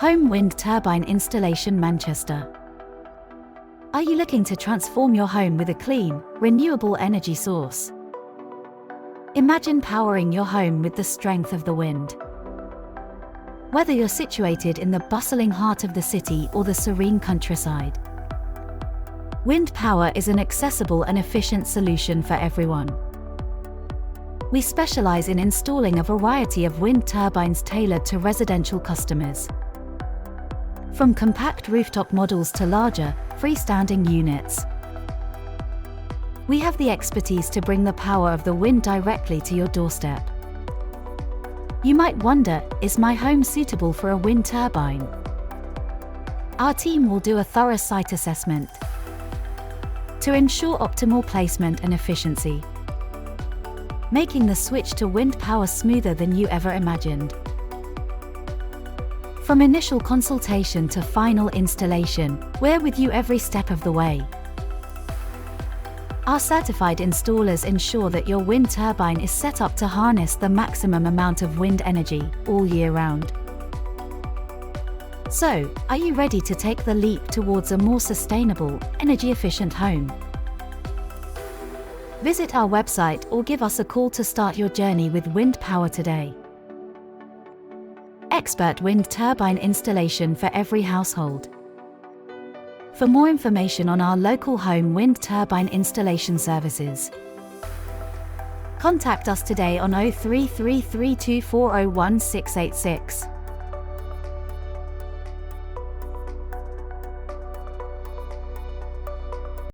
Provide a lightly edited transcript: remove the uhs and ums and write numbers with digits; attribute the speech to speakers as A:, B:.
A: Home Wind Turbine Installation Manchester. Are you looking to transform your home with a clean, renewable energy source? Imagine powering your home with the strength of the wind. Whether you're situated in the bustling heart of the city or the serene countryside, wind power is an accessible and efficient solution for everyone. We specialize in installing a variety of wind turbines tailored to residential customers. From compact rooftop models to larger, freestanding units, we have the expertise to bring the power of the wind directly to your doorstep. You might wonder, is my home suitable for a wind turbine? Our team will do a thorough site assessment to ensure optimal placement and efficiency, making the switch to wind power smoother than you ever imagined. From initial consultation to final installation, we're with you every step of the way. Our certified installers ensure that your wind turbine is set up to harness the maximum amount of wind energy all year round. So, are you ready to take the leap towards a more sustainable, energy-efficient home? Visit our website or give us a call to start your journey with wind power today. Expert wind turbine installation for every household. For more information on our local home wind turbine installation services, contact us today on 03332401 686.